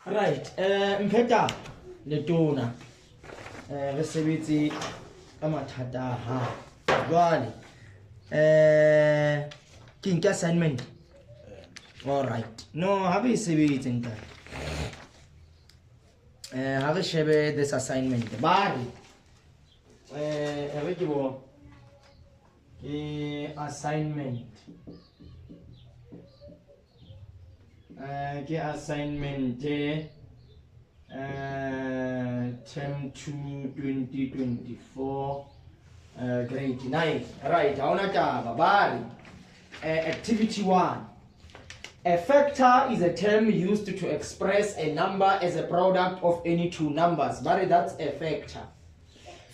Right, mpeta letona re sebetse ka mathata ha jwale ke nke assignment. All right, no have e sebetse ntate have shebe this assignment bari re ke bo ke assignment term 2 2024 grade 9. Right, haona taba bari activity 1. A factor is a term used to express a number as a product of any two numbers. Bari, that's a factor.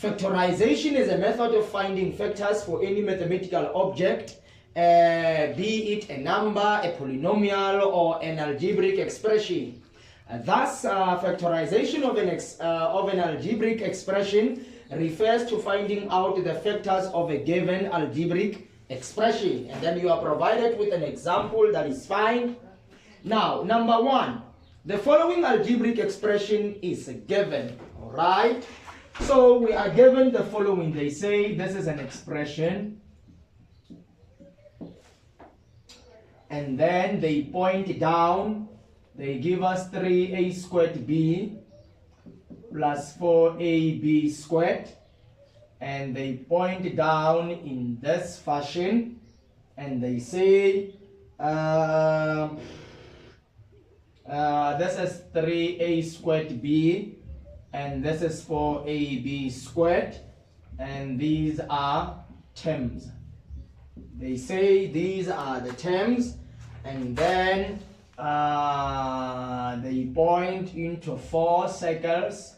Factorization is a method of finding factors for any mathematical object, be it a number, a polynomial, or an algebraic expression. Thus, factorization of an algebraic expression refers to finding out the factors of a given algebraic expression. And then you are provided with an example that is fine. Now, number 1, the following algebraic expression is given. All right. So we are given the following. They say this is an expression, and then they point down. They give us 3a squared b plus 4ab squared, and they point down in this fashion, and they say this is 3a squared b, and this is 4ab squared, and these are terms. They say these are the terms, and then they point into 4 circles.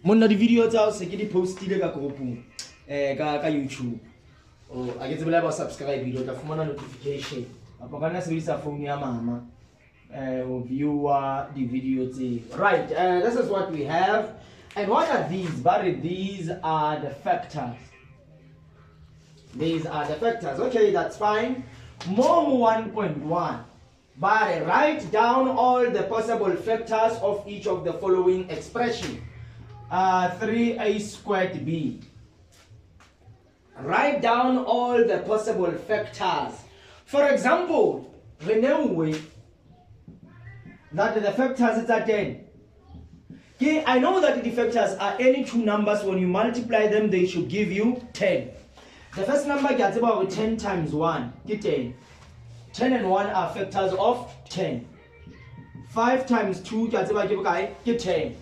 Monna di video tsa se ke di postile ka groupung ka YouTube. A ke tsebela ba subscribe video tla fumana notification. Apa kana sebedisa phone ya mama view the video tse. Right, this is what we have. And what are these? But these are the factors. These are the factors. Okay, that's fine. More 1.1. But write down all the possible factors of each of the following expression. 3a squared b. Write down all the possible factors. For example, we know that the factors are 10. Okay, I know that the factors are any two numbers. When you multiply them, they should give you 10. The first number gets about 10 times 1. Get 10. 10 and 1 are factors of 10. 5 times 2 gets about 10.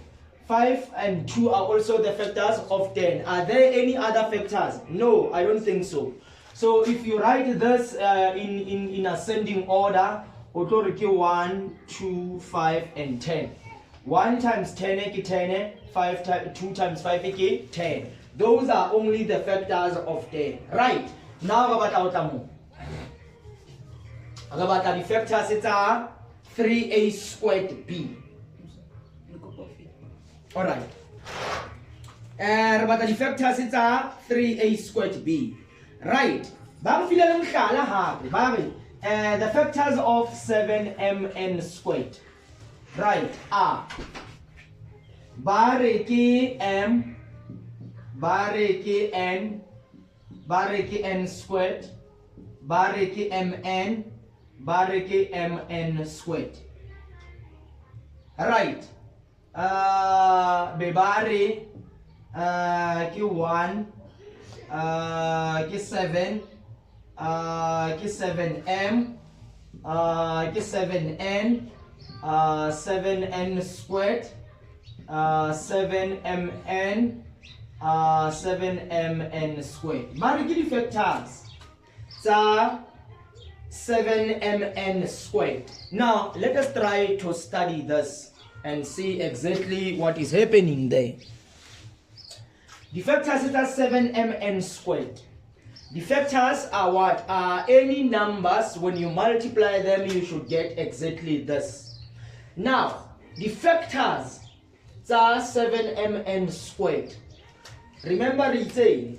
5 and 2 are also the factors of 10. Are there any other factors? No, I don't think so. So if you write this in ascending order, 1, 2, 5, and 10. 1 times 10 is 10, 2 times 5 is 10. Those are only the factors of 10. Right. Now about the factors, it's 3a squared b. Alright. About the factors, it's 3a squared b. Right. The factors of 7mn squared. Right. Are bariki m, bariki n, bariki n squared, bariki mn, bariki mn squared. Right. Bebari q1, q7, q7m, q7n, 7n squared, 7mn, 7mn squared. Bariki factors. 7mn squared. Now let us try to study this and see exactly what is happening there. The factors are 7mn squared. The factors are what? Are any numbers. When you multiply them, you should get exactly this. Now, the factors are 7mn squared. Remember, it's saying,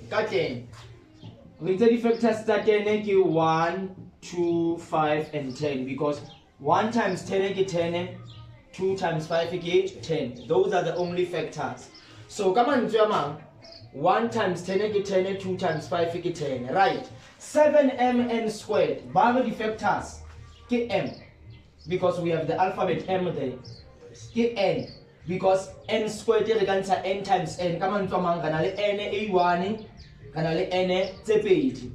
re tse di factors tsa 10 ke 1 2 5 and 10 because 1 times 10 ke 10, 2 times 5 ke 10. Those are the only factors. So ka mantswe a mang 1 times 10 ke 10, 2 times 5 ke 10, right? 7mn squared ba the factors ke m because we have the alphabet m there. Ke n because n squared re ka ntsha n times n ka mantswe a mang kana le n a1 kana le n tse pedi.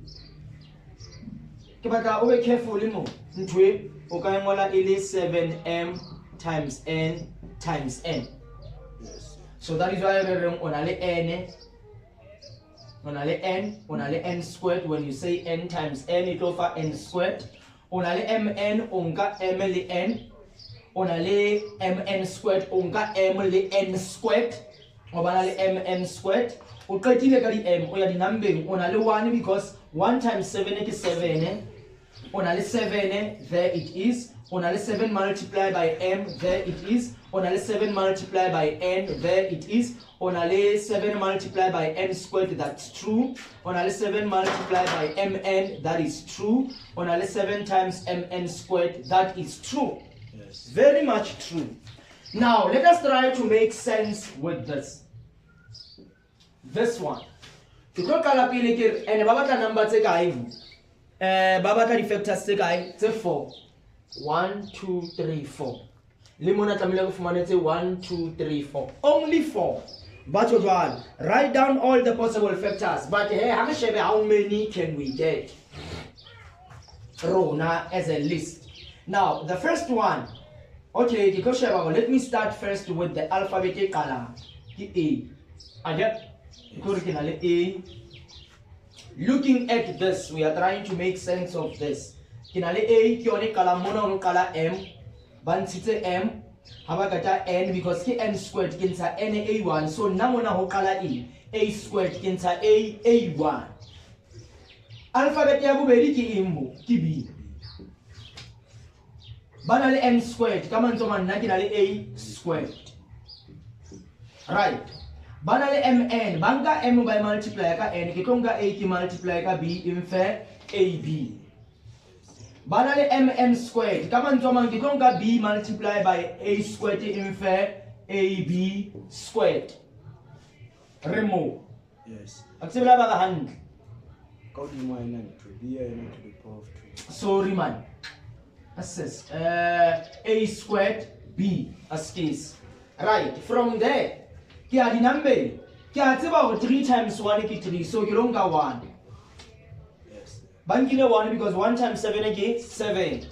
Ke batla o be careful mo ntwe o ka ngola e le 7m times n times n. Yes. So that is why re reng ona le n, ona le n, ona le n squared. When you say n times n it over n squared. Ona le mn onka m le n, ona le mn squared onka m le n squared, o bana le mn squared. O qetile ka di m o ya di numbering, ona le 1 because 1 times 7 ke 7, ona le 7, there it is. Ona le 7 multiplied by m, there it is. Ona le 7 multiplied by n, there it is. Ona le 7 multiplied by n squared, that's true. Ona le 7 multiplied by mn, that is true. Ona le 7 times mn squared, that is true. Yes. Very much true. Now let us try to make sense with this. This one. To talk about it, and babata number tse kae? Babata di factors tse kae? Tse 4. 1 2 3 4. Le mona tlamile go fumana tse 1 2 3 4. Only 4. But jwale, write down all the possible factors. But hey, how many can we get? Rona as a list. Now the first one. Okay, let me start first with the alphabetic color. A. A. Looking at this, we are trying to make sense of this. Kinale A, kione kala mona on kala M, bansite M, habagata N because ki N squared kinsa N A1, so namona ho kala E, A squared kinsa A A1. Alphabet ya bobedi ki imbo, ki B. Banale M squared, kamanzo man na kinale A squared. Right. Banale mn, banga m by multiply ka n, kitonga a ki multiply ka b, in fact ab. Banale mn squared, kamanzo man kitonga b multiply by a squared, in fact ab squared. Remove. Yes. Aksebela ba ka hand. How do you mind to be to the power of 2? Sorry man. Assess a squared b as case. Right, from there kia di number kia tseba 3 times 1 is 3, so you don't got 1. Yes. Bankile 1 because 1 times 7 is 7.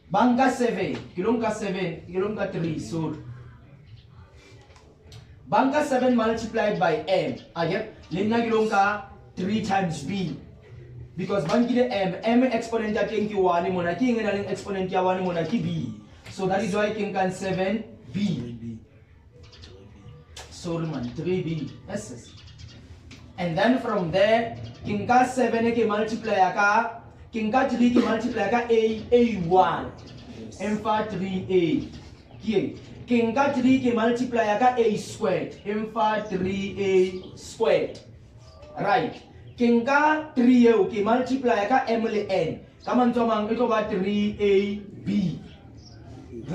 Banka 7, you don't got 7, you don't got 3, so banka 7 multiplied by m. Again, lena you don't got 3 times b because bankile m exponent ya king 1 mona king and exponent ya 1 mona ki b, so that is why king can 7b. Sorry man, 3b. Yes. And then from there, kinka 7 ke multiply ka, kinka 3 ke multiply ka a1. Infa 3a. Here. Kinka 3 ke multiply ka a squared. Infa 3a squared. Right. Kinka 3 ke multiply ka m le n. Kamanzo mang ito ba 3ab.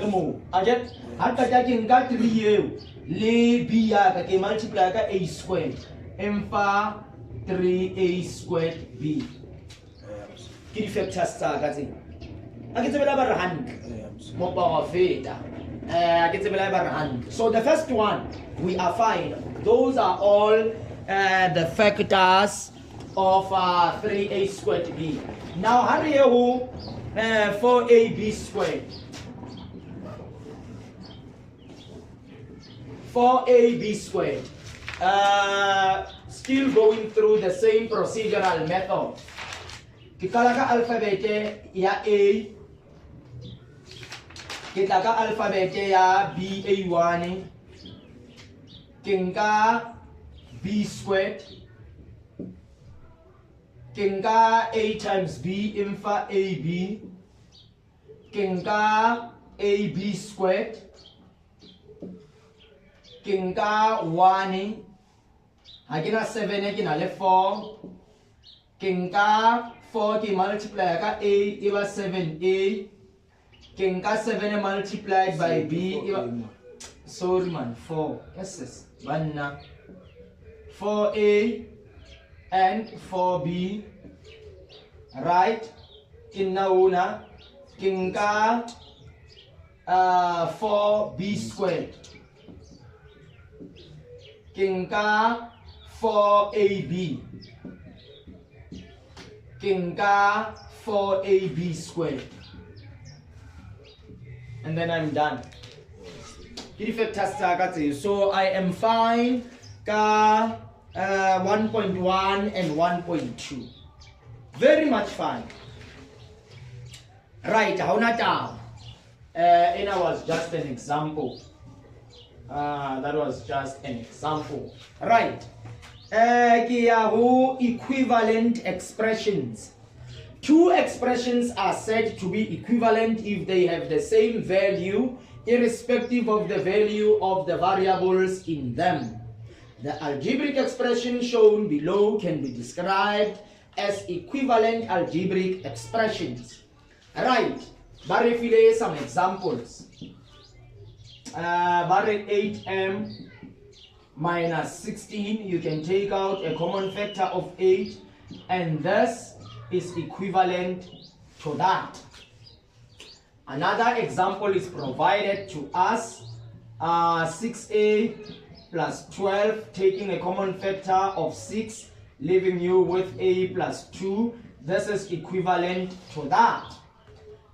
Remove. Ajet. Hatta ja kinka 3 le b ya ka ke multiply ka a squared, emfa 3a squared b. Ke di factors tsa ka tse a ke tsebela ba re hand mo pa feta a ke tsebela ba re hand. So the first one we are fine. Those are all the factors of 3a squared b. Now hurry who 4ab squared, 4ab squared. Still going through the same procedural method. Kikala ka alphabet ya A, kita ka alphabet ya B A1, kinka B squared, kinka A times B infa AB, kinka AB squared, kinka 1, hakina 7 kina le 4, Kenka 4 ke multiply ka A iba 7A. Kenka 7 multiplied by B iba, sorry man, 4. Yes, 4A and 4B. Right? Kinauna. Kenka 4B squared. Kenka 4AB. Kenka 4AB squared. And then I'm done. So I am fine. Ka 1.1 and 1.2. Very much fine. Right, how not down. And that was just an example. That was just an example. Right. Equivalent expressions. Two expressions are said to be equivalent if they have the same value, irrespective of the value of the variables in them. The algebraic expression shown below can be described as equivalent algebraic expressions. Right. Barre some examples. Barre 8m minus 16, you can take out a common factor of 8, and this is equivalent to that. Another example is provided to us. 6a plus 12, taking a common factor of 6, leaving you with a plus 2. This is equivalent to that.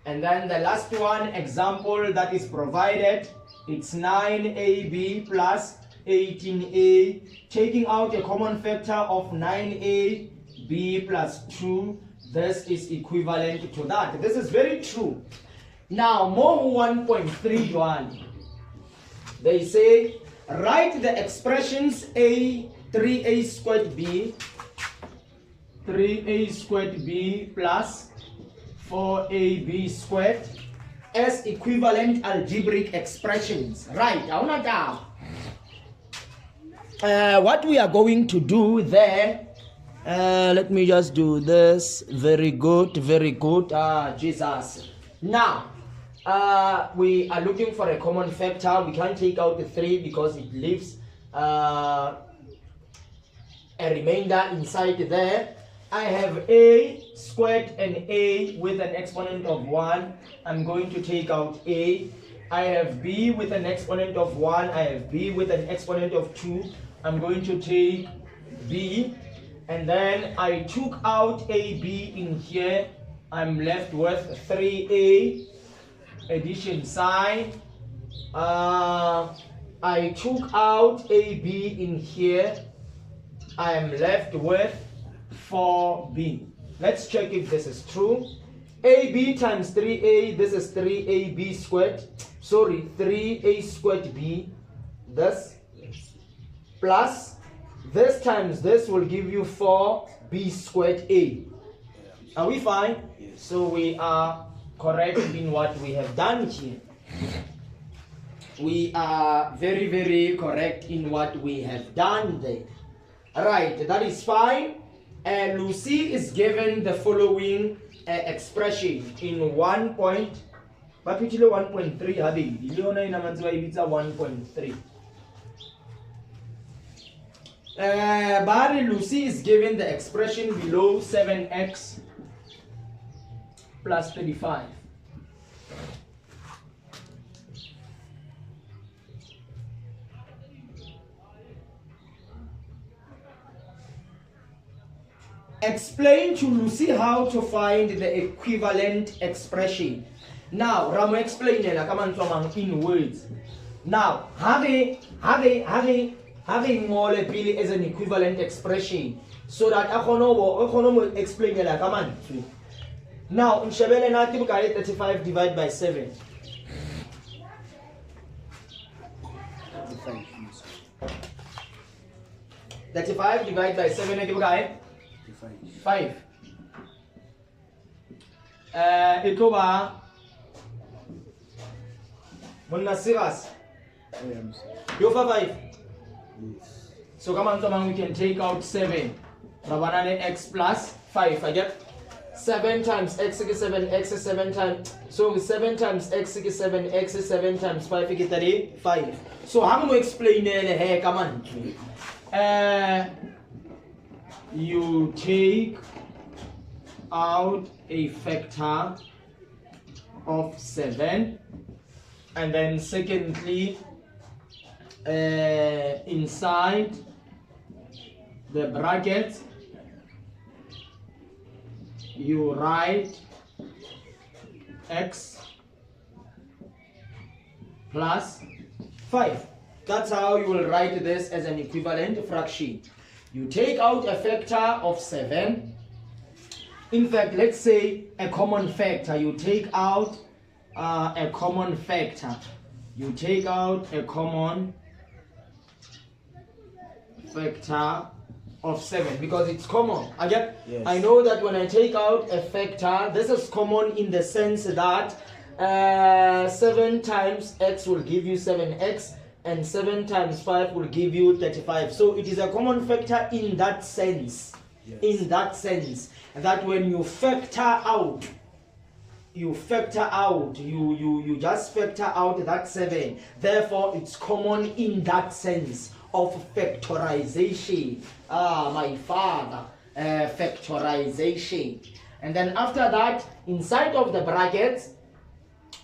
And then the last one example that is provided, it's 9ab plus 18a, taking out a common factor of 9a, b plus 2. This is equivalent to that. This is very true. Now, more 1.31. They say, write the expressions a 3a squared b, 3a squared b plus 4ab squared as equivalent algebraic expressions. Right, what we are going to do there, let me just do this. Very good, very good. Jesus. Now, we are looking for a common factor. We can't take out the 3 because it leaves a remainder inside there. I have a squared and a with an exponent of 1. I'm going to take out a. I have b with an exponent of 1. I have b with an exponent of 2. I'm going to take b. And then I took out ab in here. I'm left with 3a. Addition sign. I took out ab in here. I am left with 4b. Let's check if this is true. ab times 3a, this is 3ab squared. Sorry, 3a squared b. This plus this times this will give you 4b squared a. Are we fine? Yes. So we are correct in what we have done here. We are very, very correct in what we have done there. Right, that is fine. Lucy is given the following expression in 1 point. 1.3 habi. 1.3. Lucy is given the expression below 7x plus 35. Explain to Lucy how to find the equivalent expression. Now, Ramo explain in words. Now, having more pili as an equivalent expression, so that I can explain it. Now, in Shabele native 35 divided by 7. 35 divided by 7 native 5. Ito ba? Muna serious. You for 5. Yes. So come on, we can take out 7. Rabanane x plus 5. I get 7 times x is 7, x is 7 times. So 7 times x is 7, x is 7 times 5 is 35. So I'm going to explain it here. Come on. You take out a factor of 7, and then secondly, inside the bracket you write x plus 5. That's how you will write this as an equivalent fraction. You take out a factor of 7. In fact, let's say a common factor. You take out a common factor. You take out a common factor of 7 because it's common. Again, yes. I know that when I take out a factor, this is common in the sense that 7 times x will give you 7x, and 7 times 5 will give you 35. So it is a common factor in that sense. Yes. In that sense, that when you factor out, you just factor out that 7. Therefore, it's common in that sense of factorization. My father, factorization. And then after that, inside of the brackets,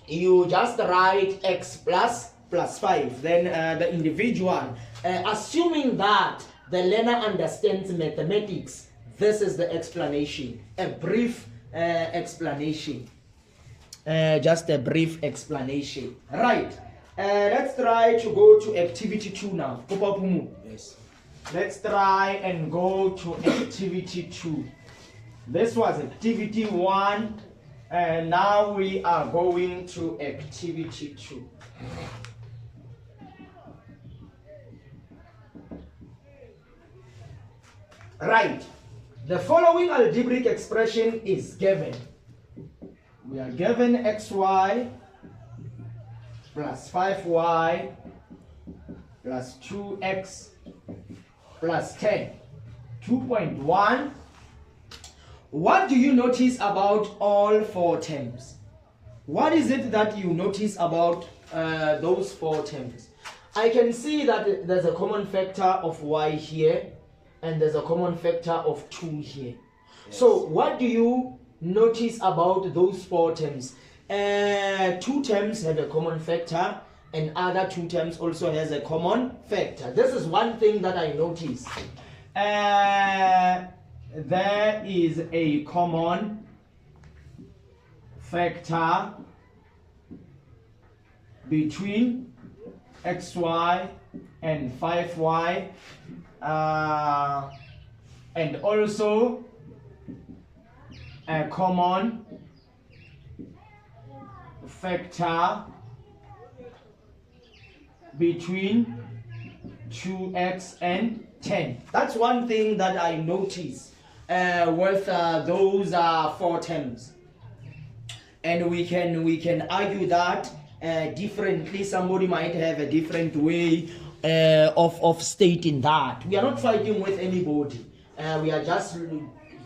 you just write x plus 5. Then the individual, assuming that the learner understands mathematics, this is the explanation, a brief explanation. Just a brief explanation. Right. Let's try to go to activity 2 now. Yes. Let's try and go to activity 2. This was activity 1, and now we are going to activity 2. Right. The following algebraic expression is given. We are given xy plus 5y plus 2x plus 10. 2.1. What do you notice about all 4 terms? What is it that you notice about those 4 terms? I can see that there's a common factor of y here, and there's a common factor of 2 here. Yes. So what do you notice about those 4 terms? 2 terms have a common factor, and other 2 terms also has a common factor. This is one thing that I notice. There is a common factor between xy and 5y, and also a common factor between 2x and 10. That's one thing that I notice with those 4 terms. And we can argue that differently. Somebody might have a different way of stating that. We are not fighting with anybody. We are just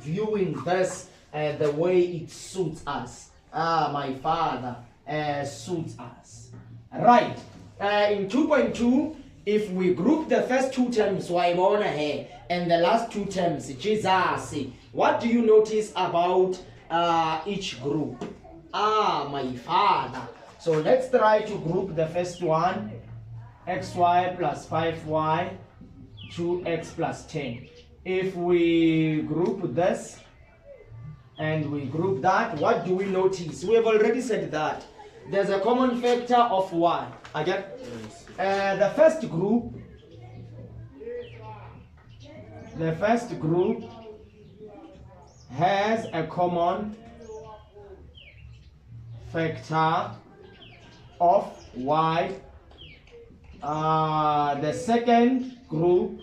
viewing this the way it suits us. My father suits us. Right. In 2.2, if we group the first 2 terms, here, and the last 2 terms, Jesus, what do you notice about each group? My father. So let's try to group the first one, xy plus 5y, 2x plus 10. If we group this and we group that, what do we notice? We have already said that there's a common factor of y. Again, the first group has a common factor of y. The second group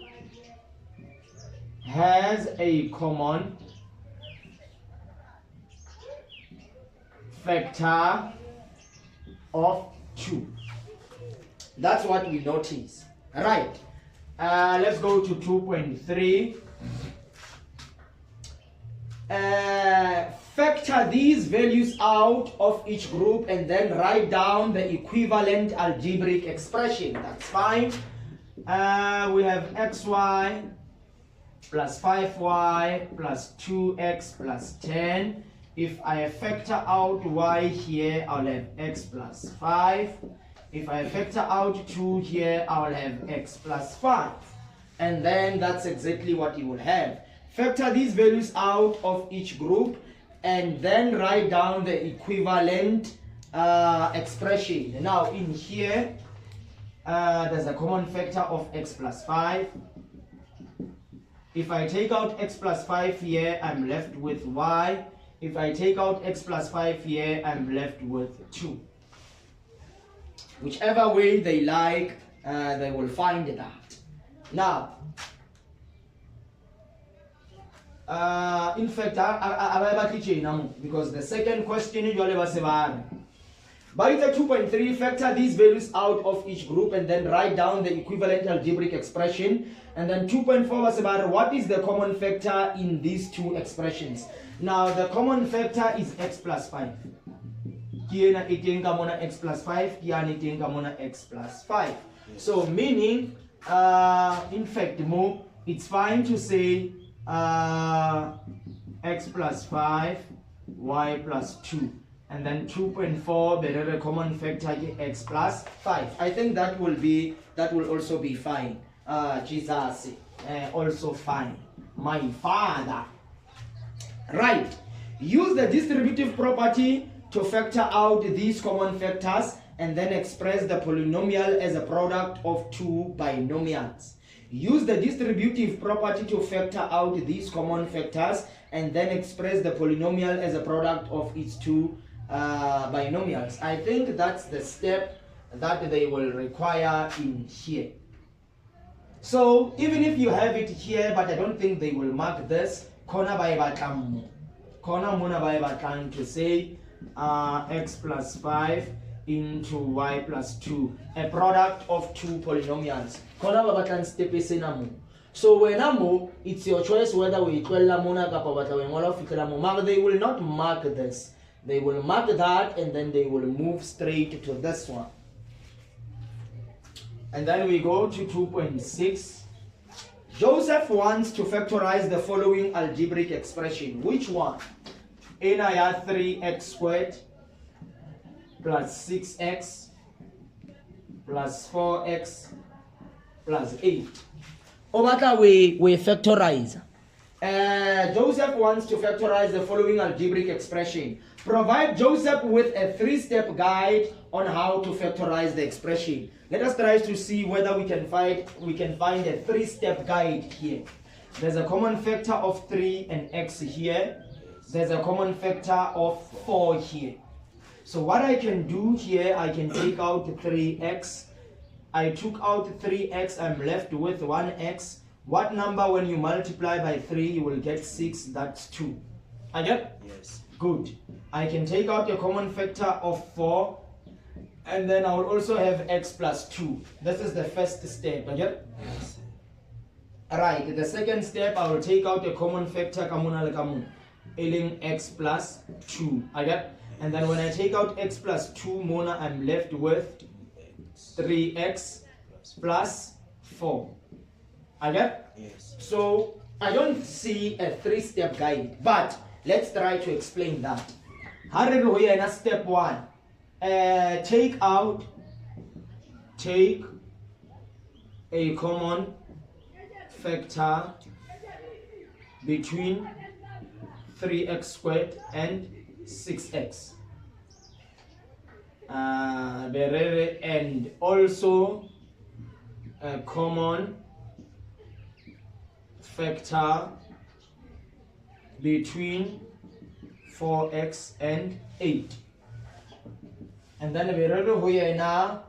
has a common factor of 2. That's what we notice. Right. Let's go to 2.3. factor these values out of each group and then write down the equivalent algebraic expression. That's fine. We have xy plus 5y plus 2x plus 10. If I factor out y here, I'll have x plus 5. If I factor out 2 here, I'll have x plus 5. And then that's exactly what you will have. Factor these values out of each group and then write down the equivalent expression. Now in here, there's a common factor of x plus 5. If I take out x plus 5 here, I'm left with y. If I take out x plus 5 here, I'm left with 2. Whichever way they like, they will find that. Now, in fact, because the second question is by the 2.3, factor these values out of each group and then write down the equivalent algebraic expression. And then 2.4 was about what is the common factor in these two expressions. Now the common factor is x plus 5. Kiana eating kamona x plus 5, kiana eating kamona x plus 5. So meaning, in fact, more it's fine to say x plus 5, y plus 2. And then 2.4, the common factor x plus 5. I think that will also be fine. Jesus, also fine. My father. Right. Use the distributive property to factor out these common factors and then express the polynomial as a product of two binomials. Use the distributive property to factor out these common factors and then express the polynomial as a product of its two binomials. I think that's the step that they will require in here. So even if you have it here, but I don't think they will mark this, corner by batlam, corner mona by batlam to say x plus 5 into y plus 2, a product of two polynomials. Corner by batlam step is in. So when it's your choice whether we call la mona but they will not mark this. They will mark that and then they will move straight to this one. And then we go to 2.6. Joseph wants to factorize the following algebraic expression. Which one? NIR 3x squared plus 6x plus 4x plus 8. Over that we factorize. Joseph wants to factorize the following algebraic expression. Provide Joseph with a 3-step guide on how to factorize the expression. Let us try to see whether we can find a 3-step guide here. There's a common factor of 3 and x here. There's a common factor of 4 here. So what I can do here, I can take out 3x. I took out 3x, I'm left with 1x. What number when you multiply by 3, you will get 6, that's 2. I get? Yes. Good. I can take out a common factor of 4, and then I will also have x plus 2. This is the first step. I get? Yes. Alright, the second step, I will take out a common factor, ailing x plus 2. I get? And then when I take out x plus 2, mona, I'm left with 3x plus 4. I get? Yes. So I don't see a 3-step guide, but let's try to explain that. Step 1. Take a common factor between 3x squared and 6x. And also a common factor between 4x and 8. And then we read here now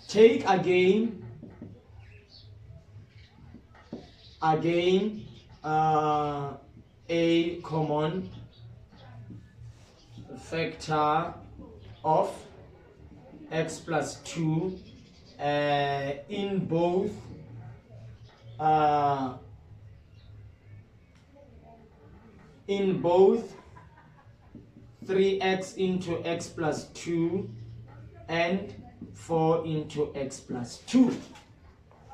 take again a common factor of x plus 2 in both in both 3x into x plus 2 and 4 into x plus 2.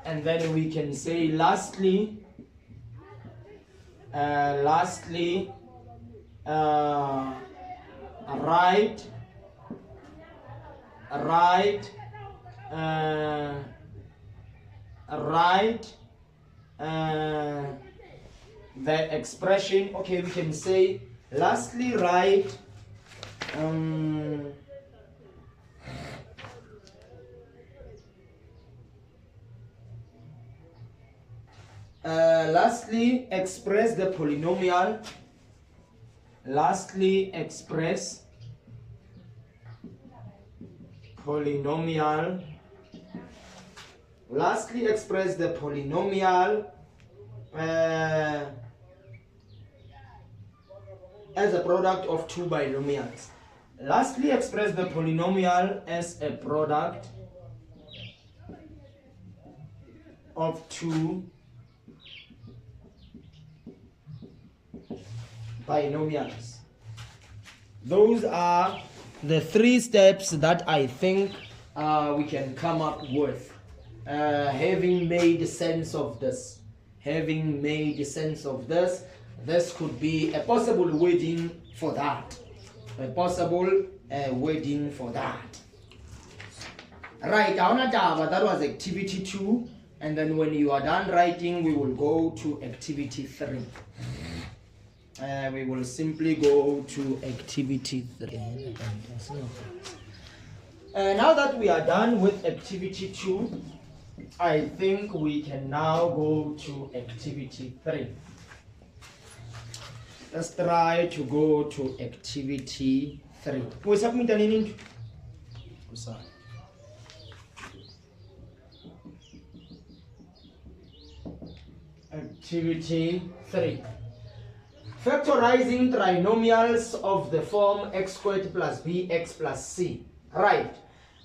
And then we can say lastly, write the expression. Okay, we can say lastly write lastly express the polynomial. Lastly express polynomial. Lastly express the polynomial as a product of two binomials. Lastly express the polynomial as a product of two binomials. Those are the three steps that I think we can come up with, having made sense of this. Having made sense of this, this could be a possible wording for that. A possible wording for that. Right, that was activity 2. And then when you are done writing, we will go to activity 3. We will simply go to activity 3. Now that we are done with activity 2, I think we can now go to activity 3. Let's try to go to activity 3. We submit an in. Activity 3. Factorizing trinomials of the form x squared plus bx plus c. Right.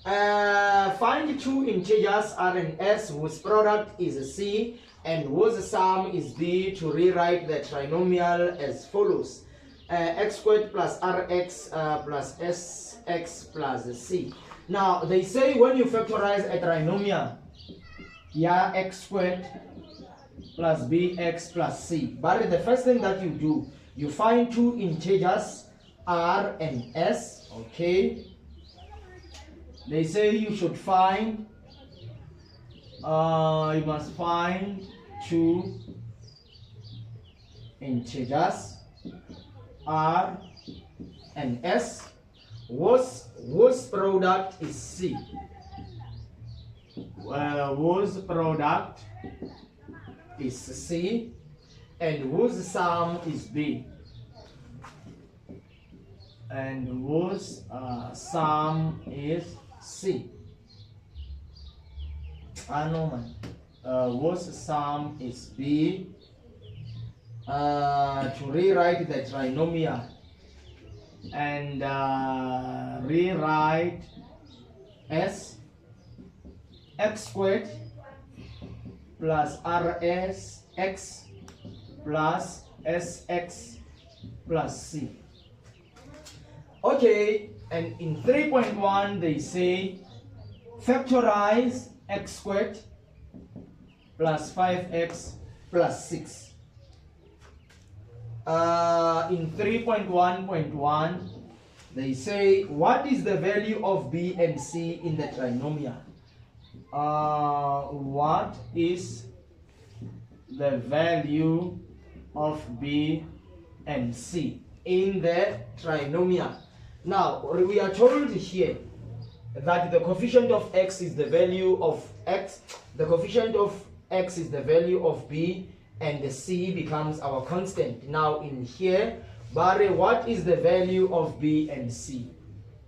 Find two integers r and s whose product is c and whose sum is b to rewrite the trinomial as follows. X squared plus rx plus sx plus c. Now they say when you factorize a trinomial, yeah, x squared plus bx plus c. But the first thing that you do, you find two integers r and s. Okay. They say you should find, you must find two integers r and s whose product is c. Whose product is c and whose sum is b. And whose sum is c. Whose sum is b. To rewrite the trinomial and rewrite s x squared plus rs x plus sx plus c. Okay, and in 3.1 they say factorize x squared plus 5x plus 6. In 3.1.1 they say what is the value of b and c in the trinomial? What is the value of b and c in the trinomial? Now we are told here that the coefficient of x is the value of x, the coefficient of x is the value of b, and the c becomes our constant. Now in here, Barry, what is the value of b and c?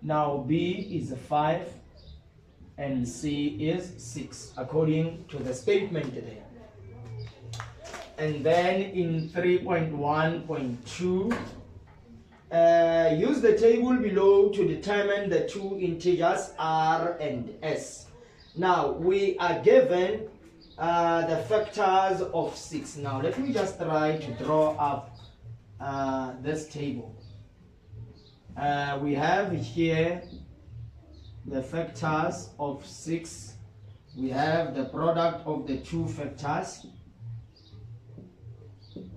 Now b is 5 and c is 6 according to the statement there. And then in 3.1.2, use the table below to determine the two integers r and s. Now we are given the factors of 6. Now let me just try to draw up this table. We have here the factors of 6. We have the product of the two factors.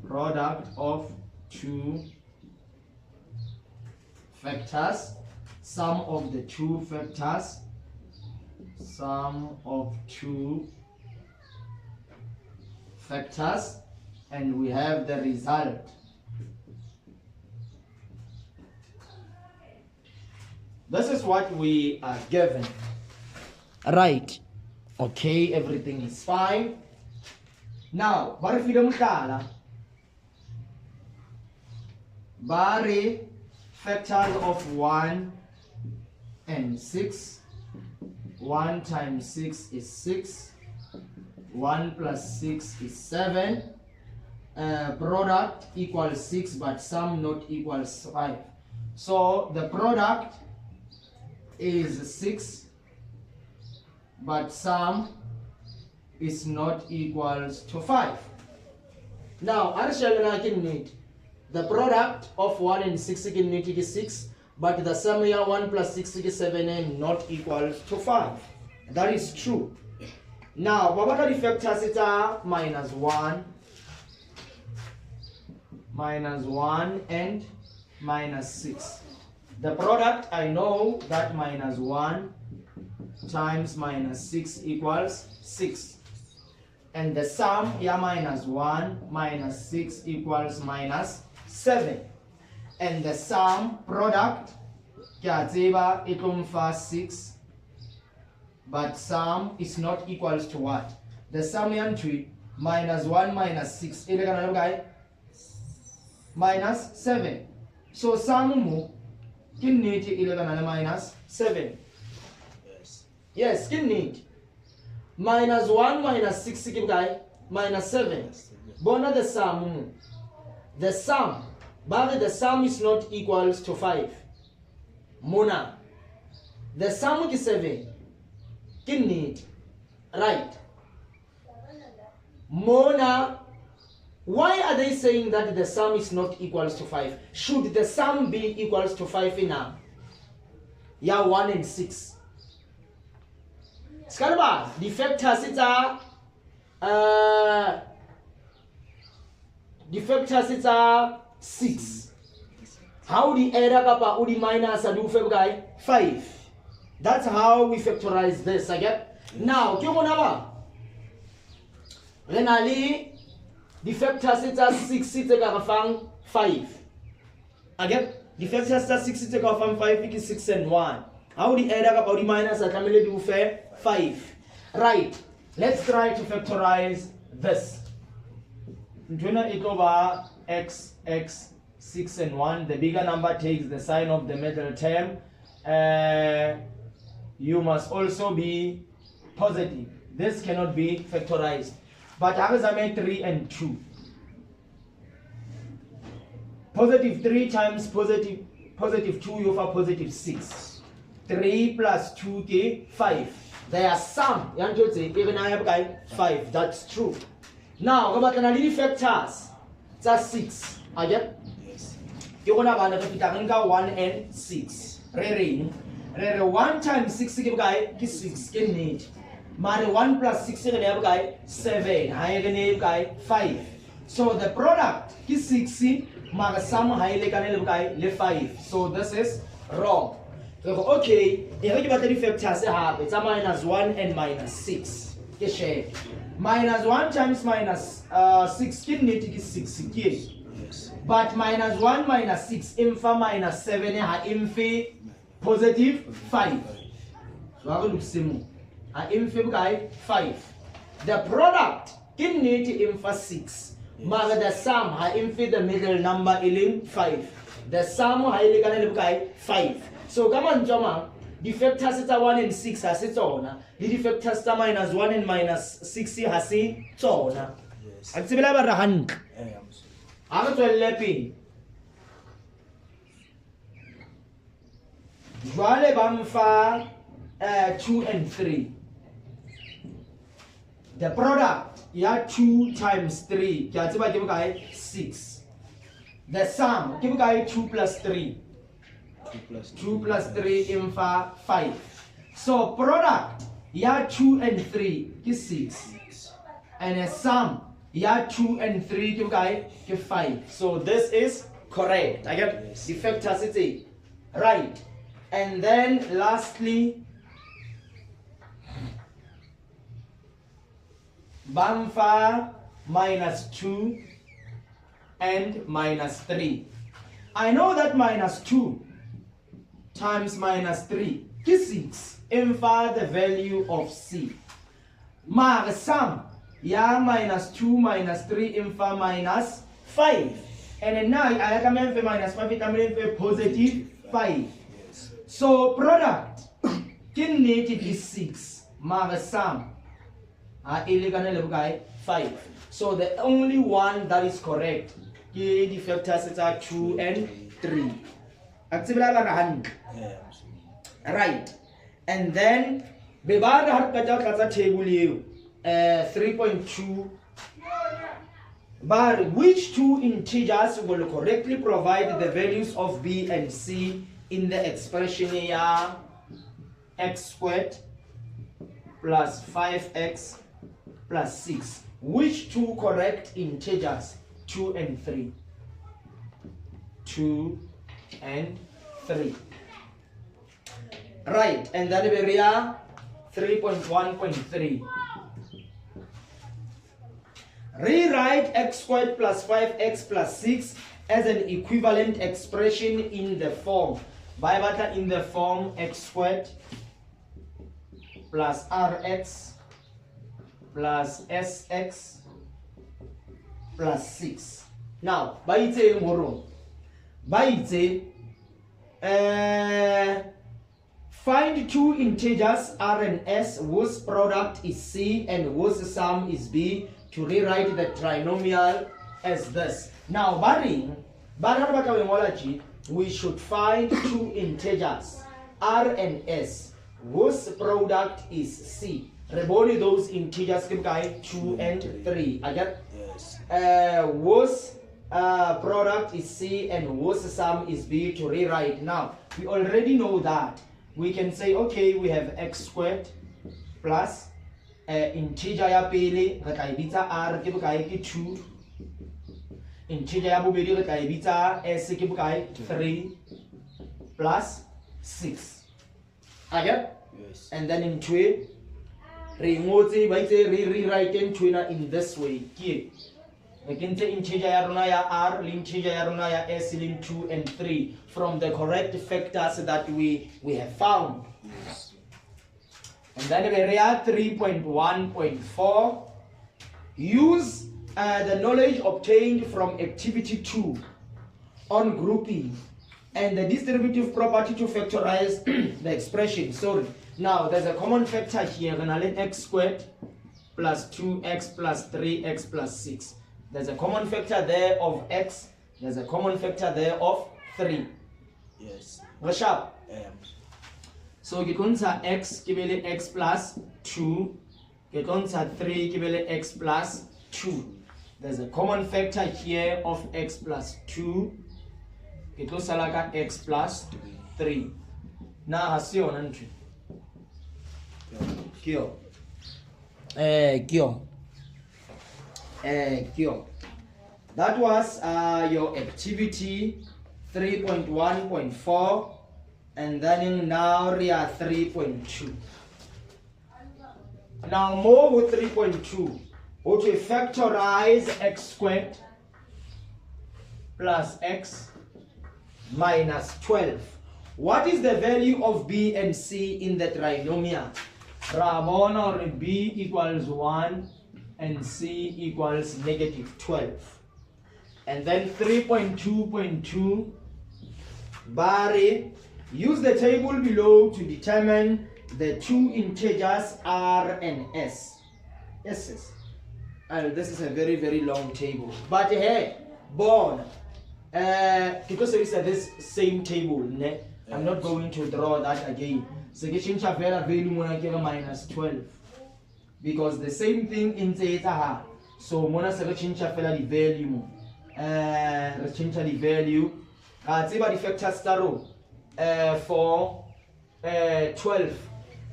Product of two factors. Sum of the two factors. Sum of two factors. And we have the result. This is what we are given. Right. Okay, everything is fine. Now, Bari factors of 1 and 6. 1 times 6 is 6. 1 plus 6 is 7. Product equals 6, but sum not equals 5. So the product is 6, but sum is not equals to 5. Now, I can need the product of 1 and 6 can need is 6, but the sum here 1 plus 6 is 7 and not equals to 5. That is true. Now, what are the factors? It's minus 1, and minus 6. The product, I know that minus 1 times minus 6 equals 6. And the sum here minus 1 minus 6 equals minus 7. And the sum product it will 6, but sum is not equals to what? The sum entry minus 1 minus 6 minus 7. So sum can need 11 minus 7. Yes, can need minus 1 minus 6 minus 7. Bona the sum. The sum, but the sum is not equals to 5. Mona. The sum is 7. Can need. Right. Mona. Why are they saying that the sum is not equals to 5? Should the sum be equals to 5 in now? Yeah, 1 and 6. Skalba, the factors it's 6. How the error kapa udi minus adu guy 5. That's how we factorize this again. Now, kyo renali the factors it's 6 it's 5. Again, the factors it's 6 it's 5 is 6 and 1. How the error kapa udi minus atamele do 5. Right. Let's try to factorize this. It over x 6 and 1. The bigger number takes the sign of the middle term. You must also be positive. This cannot be factorized. But how is I made 3 and 2? Positive 3 times positive 2 you have positive 6. 3 plus 2 k 5. They are sum. Even I have 5. That's true. Now, about the factors. That's 6. Again? Yes. You're going to have 1 and 6. Rere 1 times 6 is 6. Can need. Mare 1 plus 6 is 7. I can 5. So the product is 6. Mare sum is 5. So this is wrong. Okay, if you battery factors it's a minus 1 and minus 6. Minus 1 times minus 6 can need is 6. Yes. But minus 1 minus 6 infa minus 7 infi positive 5. So I will look simple. Infi 5. The product can need infa 6. Yes. The sum infi the middle number in 5. The sum is 5. So come on, Joma. The factors it's 1 and 6 has its own. The factors minus 1 and minus 6 has its own. Yes. I'm similar to hand. I'm to lepi. Jwale bamfa 2 and 3. the product, yeah, 2 times 3, 6. The sum, 2 plus 3. 2 plus 3 in 5. So product, yeah, 2 and 3 is 6. And a sum, yeah, 2 and 3 give 5. So this is correct. I get the factors, it's a right. And then lastly, Bamfa minus 2 and minus 3. I know that minus 2 times minus 3 is 6. Infer the value of C. Mar sum, yeah, minus 2 minus 3 infer minus 5. And then now I come in for minus 5, I come in for positive 5. So product can need it is 6. Mar sum. 5. So the only one that is correct, the factors are 2 and 3. Right. And then the table 3.2. But which two integers will correctly provide the values of B and C in the expression here? X squared plus 5x plus 6. Which two correct integers? 2 and 3. 2 and 3. Right, and then we are 3.1.3. Rewrite x squared plus 5x plus 6 as an equivalent expression in the form. In the form x squared plus rx plus sx plus 6. Now, find two integers r and s whose product is c and whose sum is b to rewrite the trinomial as this. Now, we should find two integers r and s whose product is c. Reboni those integers 2 and 3. I get whose product is c and whose sum is b to rewrite. Now we already know that we can say, okay, we have x squared plus integer ya pele re ka ibitsa r ke bokae ke 2, integer ya bobedi re ka ibitsa s ke bokae 3 plus 6. I get and then in 2 rewrite in this way. Integer ya rona ya r, integer ya rona ya s, 2 and 3 from the correct factors that we have found. And then we are 3.1.4. Use the knowledge obtained from activity 2 on grouping and the distributive property to factorize the expression. Sorry. Now there's a common factor here, x squared plus 2x plus 3x plus 6. There's a common factor there of x. There's a common factor there of 3. Yes. What's up? So get on to x, give it x plus 2. Get on to 3, give it x plus 2. There's a common factor here of x plus 2. Get on to x plus 3. Now, I see on entry. Kyo. That was your activity 3.1.4, and then now we are 3.2. Now more with 3.2. What we factorize x squared plus x minus 12. What is the value of b and c in the trinomial? Ramon or b equals 1 and c equals negative 12. And then 3.2.2, Barry, use the table below to determine the two integers r and s. Yes. This is a very, very long table. But hey, born, because it's this same table, ne? I'm not going to draw that again. So get change value minus 12. because the same thing in theta. So mona se re change fela di value mo. Re change the value. Tseba di factors tsa ro for 12.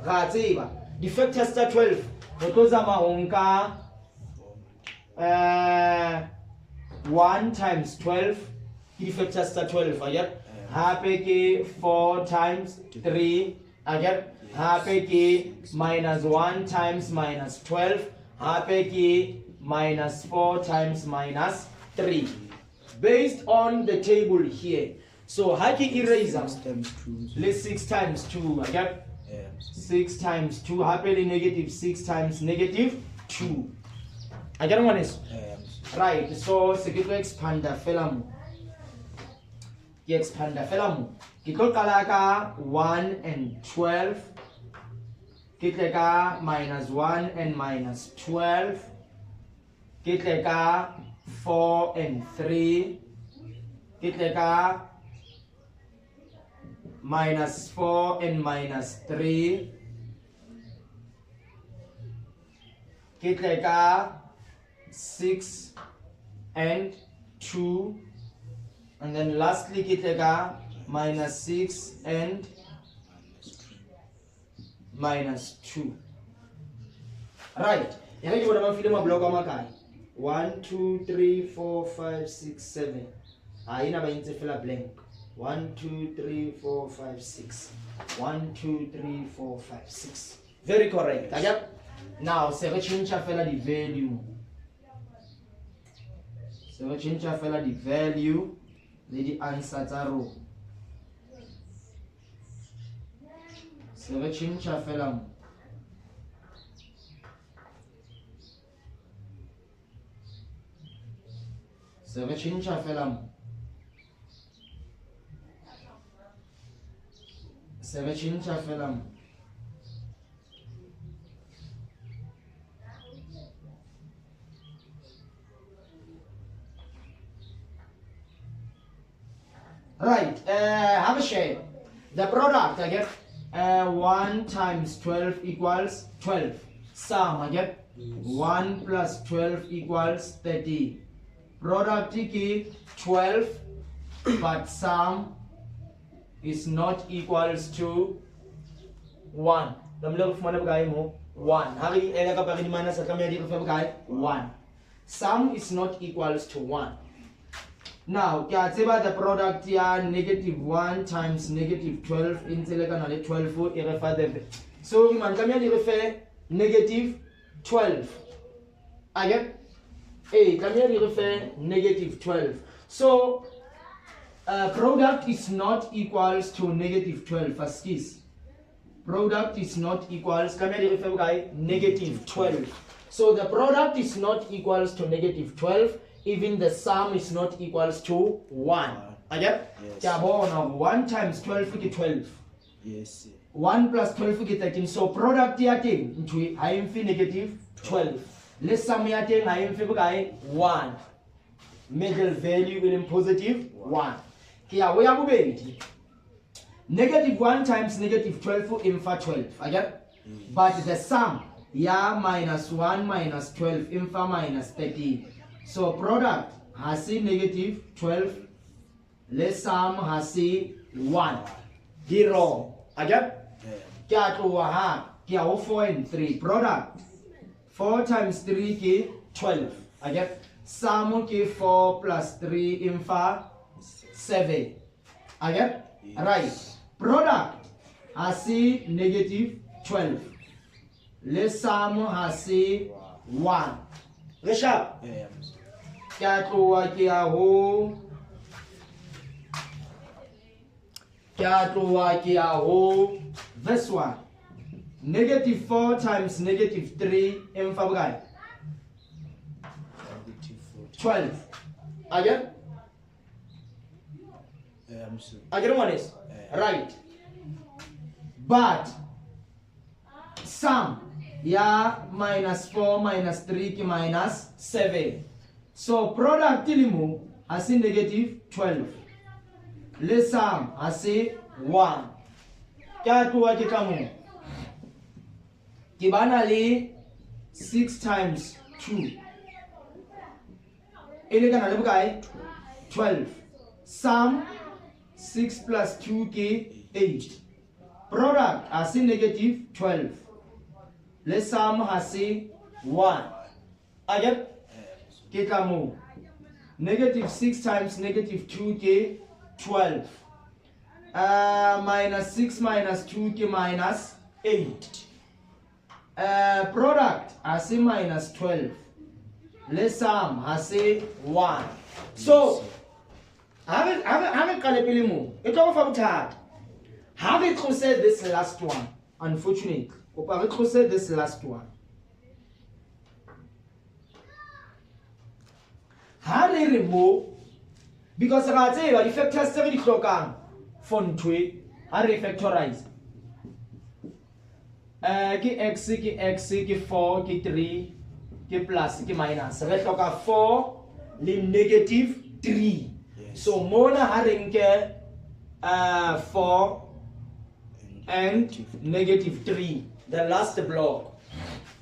Ra tseba di factors tsa 12 re tlo zama ho nka 1 times 12 ki di factors tsa 12 a get hape ke 4 times 3 a get hape ke minus 1 times minus 12 hape ke minus 4 times minus 3 based on the table here. So haki eraser 6 times 2. let's 6 times 2 I get 6 times 2 happily negative 6 times negative 2 I get one is right. So seketlo expander fela mo ke expander fela mo ke tlo qala ka 1 and 12 ke tle ka minus 1 and minus 12 ke tle ka 4 and 3 ke tle ka minus 4 and minus 3 ke tle ka 6 and 2 and then lastly ke tle ka minus 6 and minus 2 right. Ere ke bona ba file ma block a makae 1 2 3 4 5 6 7 ina ba intse fela blank 1 2 3 4 5 6 1 2 3 4 5 6 very correct. Yep. Now se re change fela di value the value le di answer tsa ro se re change fela mo se re change fela mo se re change fela mo right. Have a share the product I get 1 times 12 equals 12 sum I get 1 plus 12 equals 30 product is 12 but sum is not equals to 1 1 1 sum is not equals to 1. Now, the product here negative 1 times negative 12 in the 12 so you can refer negative 12. I get refer negative 12. So product is not equals to negative 12 first case. Product is not equals negative 12. So the product is not equals to negative 12. Even the sum is not equals to 1. Again? Yes. 1 times 12 is 12. Yes. 1 plus 12 is 13. So product here into I am negative 12. Let's sum here I am 1. Middle value will be positive 1. Kia we are negative 1 times negative 12 in 12. Again? But the sum minus 1 minus 12 in minus 13. So product has a negative 12, less sum has a 1. Zero. Again? Kia 4 and 3. Product 4 times 3 is 12. Again? Sum is 4 plus 3 in 7. Again? Right. Product has a negative 12. Less sum has a 1. Rishabh? This one. Negative 4 times negative 3 in 12. Again? Again one is? Right. But sum minus 4 minus 3 minus 7. So product tilimu has a negative 12. Less sum has a 1. Kya tuwa kitamu? Kibana li 6 times 2. Elegana le bokae? 12. Sum 6 plus 2 ke 8. Product has a negative 12. Let's sum has a 1. I get ke ka mo. Negative 6 times negative 2 ke 12. Minus 6 minus 2 ke minus 8. Product has a minus 12. Let's sum has a 1. So, have it kalepili mo. Ito fa bothata. Have it said this last one. Unfortunately, have it said this last one. How they remove because I say the factors 70 clock for ntwe are refactorize. Ki x ki 4 ki 3 ki plus ki minus. Re clock 4 le negative 3. Yes. So mona haring ke 4 and negative 3. The last block.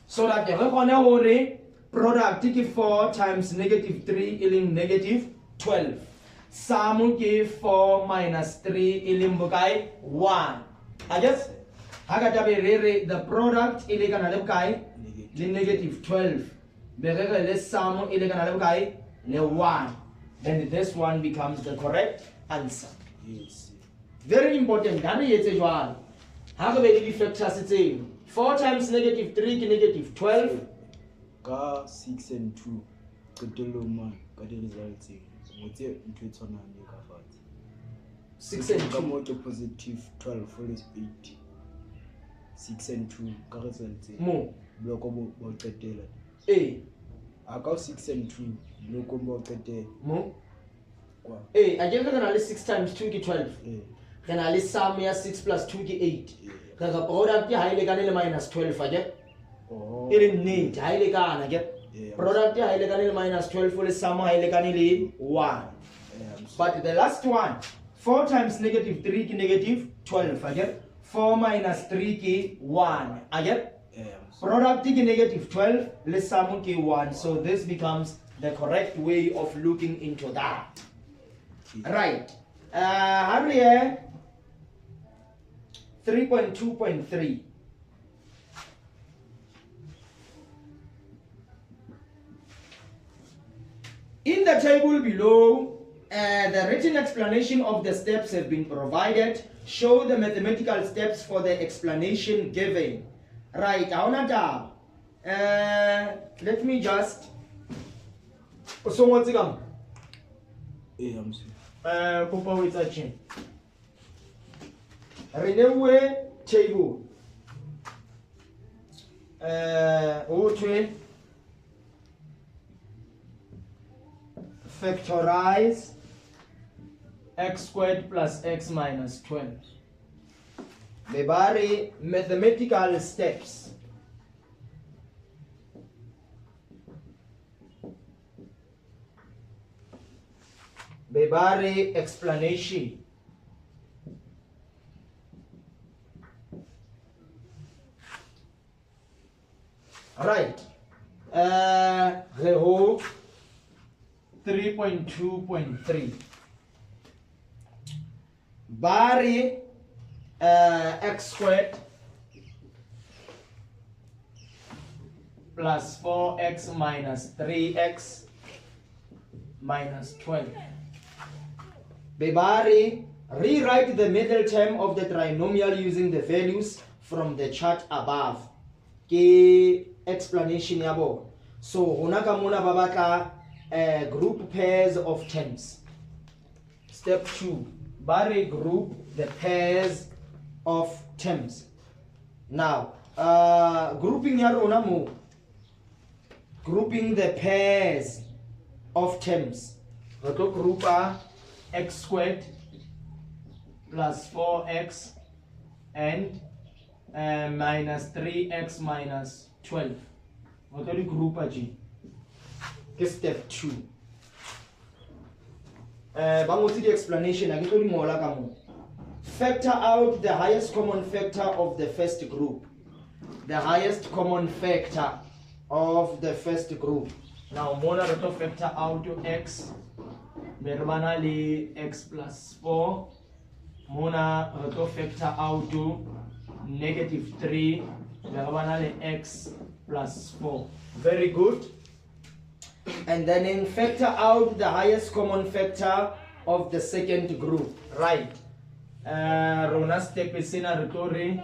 So that the recognize product is 4 times negative 3 is negative 12. Sum is 4 minus 3 is 1. I guess the product is negative 12. The sum is 1. Then this one becomes the correct answer. Yes. Very important. How many factors 4 times negative 3 is negative 12. Ka 6 and 2 qetellong man ka di results motse ntwe tsona ne ka fatshe 6 and 2 mo ke positive 12 for is 8 6 and 2 ka results mo bloko mo qetela aka 6 and 2 bloko mo qetela mo kwa a ke re na le 6 times 2 ke 12 re na le sum ya 6 plus 2 ke 8 ka product ya ile kana le minus 12 a ke it is neat. Highly can get product highly can minus 12 for the sum highly can 1. But the last one 4 times negative 3 ki negative 12. I get 4 minus 3 ki 1. I get product ki negative 12. Let's sum ki 1. So this becomes the correct way of looking into that. Right. Harry 3.2.3. In the table below, the written explanation of the steps have been provided. Show the mathematical steps for the explanation given. Right, let me just. So what's it come? I'm Popa with a chain. Renew table. Factorize x squared plus x minus 12. Bebari mathematical steps. Bebari explanation. Right. Reho 3.2.3. Bari x squared plus 4x minus 3x minus 12. Bebari, rewrite the middle term of the trinomial using the values from the chart above. Ke explanation yabo. So honaka mona babaka group pairs of terms. Step 2. Bari group the pairs of terms. Now, grouping yarona mo. Grouping the pairs of terms. We'll group x squared plus 4x and minus 3x minus 12. We'll group G. Step 2. The explanation. Factor out the highest common factor of the first group. The highest common factor of the first group. Now mona re tlo factor out to x be re bana le x plus 4. Mona re tlo factor out to negative 3 be re bana le x plus 4. Very good. And then in factor out the highest common factor of the second group, right? Rona step is in a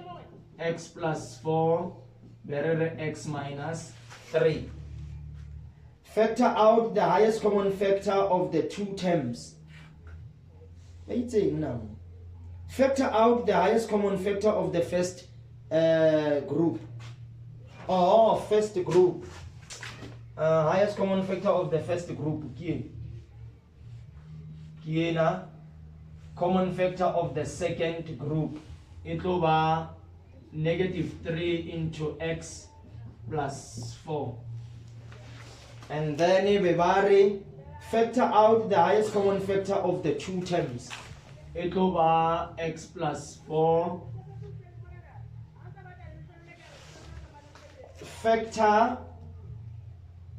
x plus 4 berere x minus 3. Factor out the highest common factor of the two terms. What are you saying now? Factor out the highest common factor of the first group. Oh, first group. Highest common factor of the first group. Kiena common factor of the second group. It will be negative 3 into x plus 4. And then we factor out the highest common factor of the two terms. It will be x plus 4. Factor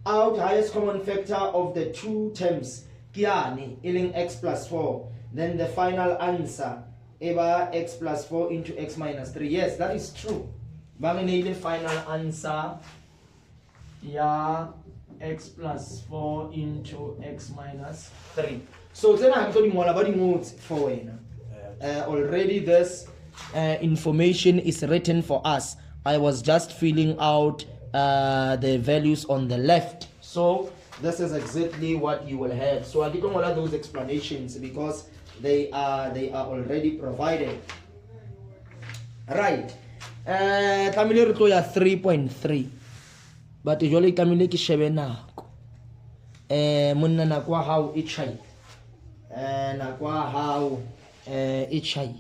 out highest common factor of the two terms. Kiani iling x plus 4. Then the final answer eba x plus 4 into x minus 3. Yes, that is true. Bangine the final answer ya x plus 4 into x minus 3. So then I'm talking more about the modes for when already this information is written for us. I was just filling out the values on the left. So this is exactly what you will have. So I didn't want those explanations because they are already provided. Right. Kamile re tlo ya 3.3. But usually kamile ke shebe nako. Monna nako how e chaile. Nako how e chaile.